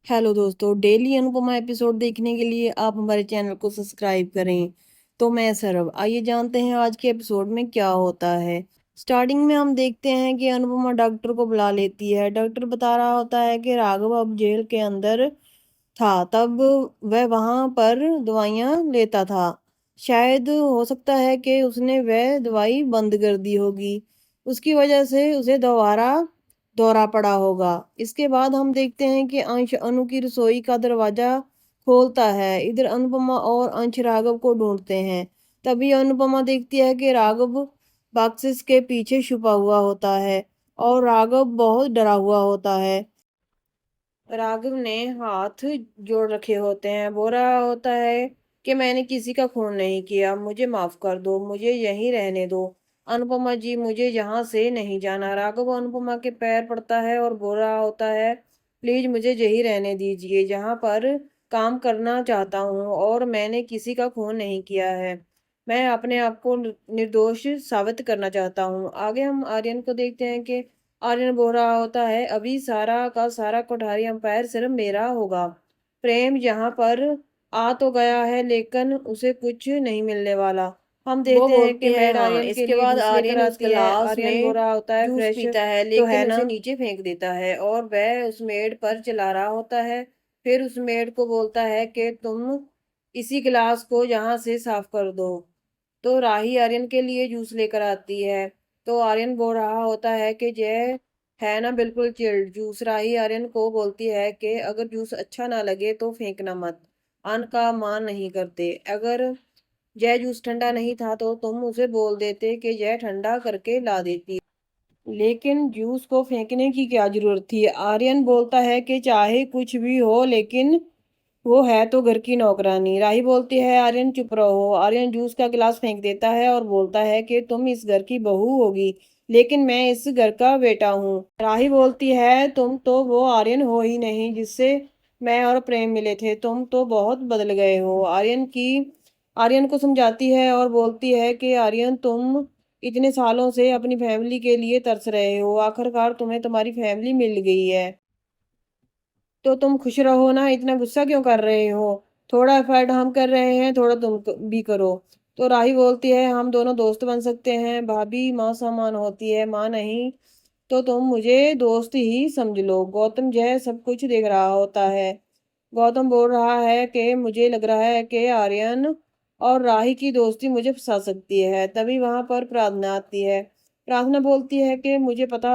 Hello दोस्तों, daily Anupama episode देखने के लिए आप हमारे चैनल को सब्सक्राइब करें। तो मैं सरब, आइए जानते हैं आज के एपिसोड में क्या होता है। स्टार्टिंग में हम देखते हैं कि अनुपमा डॉक्टर को बुला लेती है। डॉक्टर बता रहा होता है कि राघव अब जेल के अंदर था, तब वह वहां पर दवाइयां लेता था। शायद हो सकता है कि उसने वह दवाई बंद कर दी होगी, उसकी वजह से उसे दोबारा दौरा पड़ा होगा। इसके बाद हम देखते हैं कि अंश अनु की रसोई का दरवाजा खोलता है। इधर अनुपमा और अंश राघव को ढूंढते हैं। तभी अनुपमा देखती है कि राघव बॉक्सेस के पीछे छुपा हुआ होता है और राघव बहुत डरा हुआ होता है। राघव ने हाथ जोड़ रखे होते हैं, बोल रहा होता है कि मैंने किसी का खून नहीं किया, मुझे माफ कर दो, मुझे यहीं रहने दो। अनुपमा जी, मुझे यहाँ से नहीं जाना। राघव अनुपमा के पैर पड़ता है और बोल रहा होता है, प्लीज मुझे यहीं रहने दीजिए, जहाँ पर काम करना चाहता हूँ और मैंने किसी का खून नहीं किया है। मैं अपने आप को निर्दोष साबित करना चाहता हूँ। आगे हम आर्यन को देखते हैं कि आर्यन बोल रहा होता है, अभी सारा का सारा कोठारी अंपायर सिर्फ मेरा होगा। प्रेम यहाँ पर आ तो गया है, लेकिन उसे कुछ नहीं मिलने वाला। हम वो देखते हैं कि बोलती है मेड हाँ। आर्यन के इसके लिए बाद जूस लेकर आर्यन उस आती है। गिलास आर्यन बोल में रहा होता है जूस फ्रेश, पीता है, तो लेकिन है उसे ना, नीचे फेंक देता है और वह उस मेड पर चिल्ला रहा होता है। फिर उस मेड को बोलता है कि तुम इसी गिलास को यहाँ से साफ कर दो। तो राही आर्यन के लिए जूस लेकर आती है। तो आर्यन बोल रहा होता है कि जय है ना बिल्कुल चिल्ड जूस। राही आर्यन को बोलती है कि अगर जूस अच्छा ना लगे तो फेंकना मत, अन्न का मान नहीं करते। अगर जय जूस ठंडा नहीं था तो तुम उसे बोल देते कि जय ठंडा करके ला देती, लेकिन जूस को फेंकने की क्या जरूरत थी। आर्यन बोलता है कि चाहे कुछ भी हो, लेकिन वो है तो घर की नौकरानी। राही बोलती है, आर्यन चुप रहो। आर्यन जूस का गिलास फेंक देता है और बोलता है कि तुम इस घर की बहू होगी, लेकिन मैं इस घर का बेटा हूँ। राही बोलती है, तुम तो वो आर्यन हो ही नहीं जिससे मैं और प्रेम मिले थे, तुम तो बहुत बदल गए हो। आर्यन को समझाती है और बोलती है कि आर्यन, तुम इतने सालों से अपनी फैमिली के लिए तरस रहे हो, आखिरकार तुम्हें तुम्हारी फैमिली मिल गई है, तो तुम खुश रहो ना, इतना गुस्सा क्यों कर रहे हो। थोड़ा एफर्ट हम कर रहे हैं, थोड़ा तुम भी करो। तो राही बोलती है, हम दोनों दोस्त बन सकते हैं। भाभी माँ समान होती है, माँ नहीं, तो तुम मुझे दोस्त ही समझ लो। गौतम जय सब कुछ देख रहा होता है। गौतम बोल रहा है कि मुझे लग रहा है कि आर्यन और राही की दोस्ती मुझे फंसा सकती है। तभी वहां पर प्रार्थना आती है। प्रार्थना बोलती है कि मुझे पता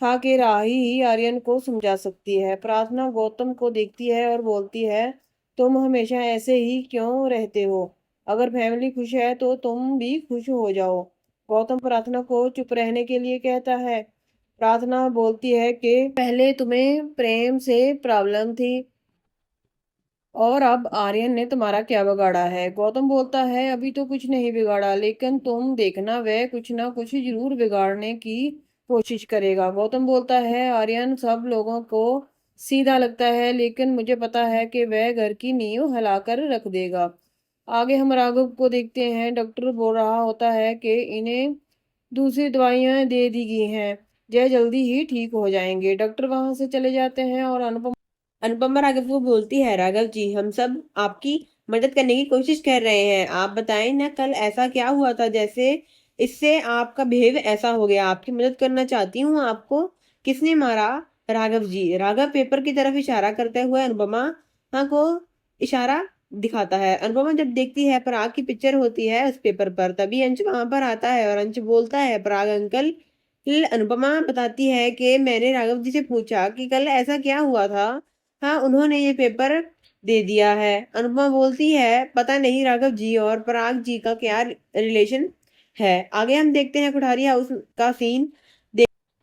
था कि राही ही आर्यन को समझा सकती है। प्रार्थना गौतम को देखती है और बोलती है, तुम हमेशा ऐसे ही क्यों रहते हो, अगर फैमिली खुश है तो तुम भी खुश हो जाओ। गौतम प्रार्थना को चुप रहने के लिए कहता है। प्रार्थना बोलती है कि पहले तुम्हें प्रेम से प्रॉब्लम थी और अब आर्यन ने तुम्हारा क्या बिगाड़ा है। गौतम बोलता है, अभी तो कुछ नहीं बिगाड़ा, लेकिन तुम देखना वह कुछ ना कुछ जरूर बिगाड़ने की कोशिश करेगा। गौतम बोलता है, आर्यन सब लोगों को सीधा लगता है, लेकिन मुझे पता है कि वह घर की नींव हिलाकर रख देगा। आगे हम राघव को देखते हैं। डॉक्टर बोल रहा होता है कि इन्हें दूसरी दवाइयां दे दी गई हैं, जय जल्दी ही ठीक हो जाएंगे। डॉक्टर वहां से चले जाते हैं और अनुपमा राघव को बोलती है, राघव जी, हम सब आपकी मदद करने की कोशिश कर रहे हैं। आप बताएं ना, कल ऐसा क्या हुआ था जैसे इससे आपका बिहेव ऐसा हो गया। आपकी मदद करना चाहती हूँ। आपको किसने मारा? राघव जी। राघव पेपर की तरफ इशारा करते हुए अनुपमा हाँ को इशारा दिखाता है। अनुपमा जब देखती है, पराग की पिक्चर होती है उस पेपर पर। तभी अंश वहां पर आता है और अंश बोलता है, पराग अंकल। फिर अनुपमा बताती है कि मैंने राघव जी से पूछा कि कल ऐसा क्या हुआ था। हाँ, उन्होंने ये पेपर दे दिया है। अनुपमा बोलती है, पता नहीं राघव जी और पराग जी का क्या रिलेशन है। आगे हम देखते हैं कोठारी हाउस का सीन।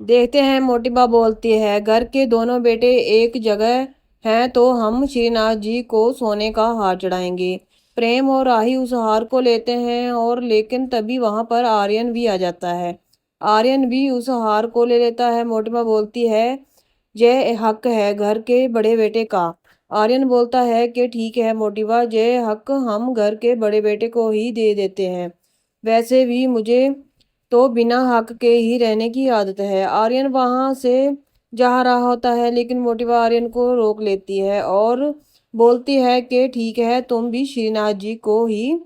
देखते हैं। मोटिबा बोलती है, घर के दोनों बेटे एक जगह हैं तो हम श्रीनाथ जी को सोने का हार चढ़ाएंगे। प्रेम और राही उस हार को लेते हैं, और लेकिन तभी वहां पर आर्यन भी आ जाता है। आर्यन भी उस हार को ले लेता है। मोटिबा बोलती है, जय हक है घर के बड़े बेटे का। आर्यन बोलता है कि ठीक है मोटिबा, जय हक हम घर के बड़े बेटे को ही दे देते हैं। वैसे भी मुझे तो बिना हक के ही रहने की आदत है। आर्यन वहां से जा रहा होता है, लेकिन मोटिवा आर्यन को रोक लेती है और बोलती है कि ठीक है, तुम भी श्रीनाथ जी को ही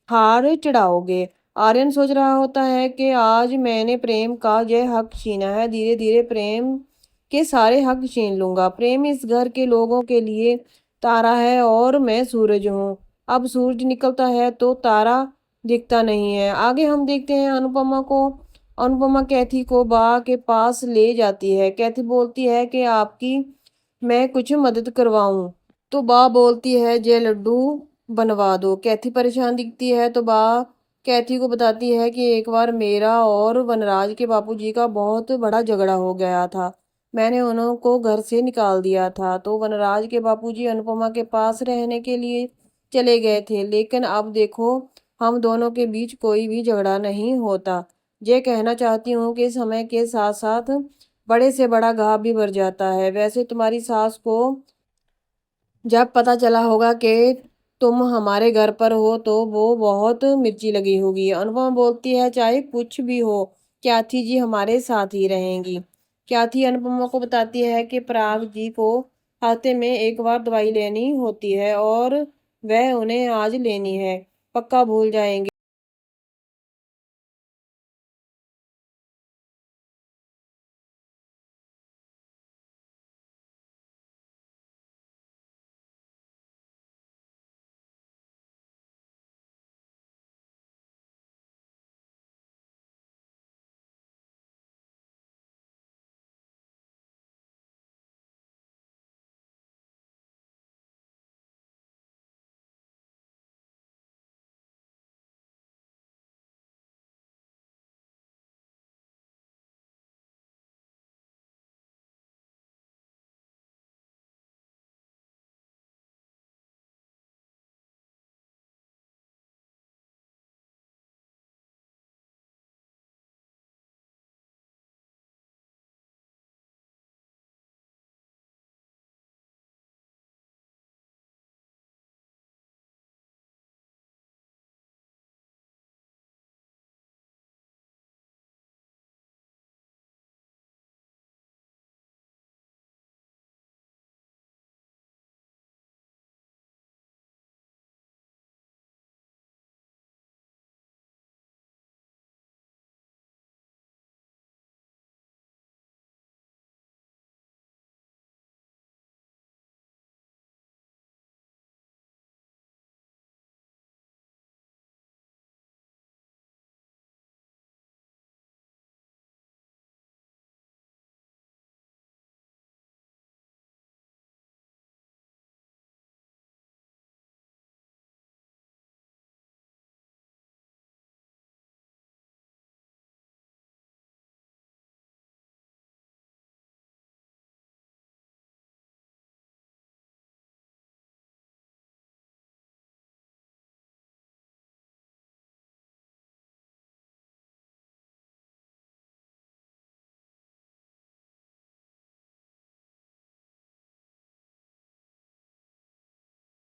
हार चढ़ाओगे। आर्यन सोच रहा होता है कि आज मैंने प्रेम का यह हक छीना है, धीरे धीरे प्रेम के सारे हक छीन लूंगा। प्रेम इस घर के लोगों के लिए तारा है और मैं सूरज हूँ। अब सूरज निकलता है तो तारा दिखता नहीं है। आगे हम देखते हैं अनुपमा कैथी को बा के पास ले जाती है। कैथी बोलती है कि आपकी मैं कुछ मदद करवाऊं। तो बा बोलती है जे लड्डू बनवा दो। कैथी परेशान दिखती है तो बा कैथी को बताती है कि एक बार मेरा और वनराज के बापूजी का बहुत बड़ा झगड़ा हो गया था। मैंने उनको घर से निकाल दिया था। तो वनराज के बापूजी अनुपमा के पास रहने के लिए चले गए थे, लेकिन अब देखो हम दोनों के बीच कोई भी झगड़ा नहीं होता। ये कहना चाहती हूँ कि समय के साथ साथ बड़े से बड़ा घाव भी भर जाता है। वैसे तुम्हारी सास को जब पता चला होगा कि तुम हमारे घर पर हो तो वो बहुत मिर्ची लगी होगी। अनुपमा बोलती है चाहे कुछ भी हो, क्याथी जी हमारे साथ ही रहेंगी। क्याथी अनुपमा को बताती है कि पराग जी को हफ्ते में एक बार दवाई लेनी होती है और वह उन्हें आज लेनी है, पक्का भूल जाएंगे।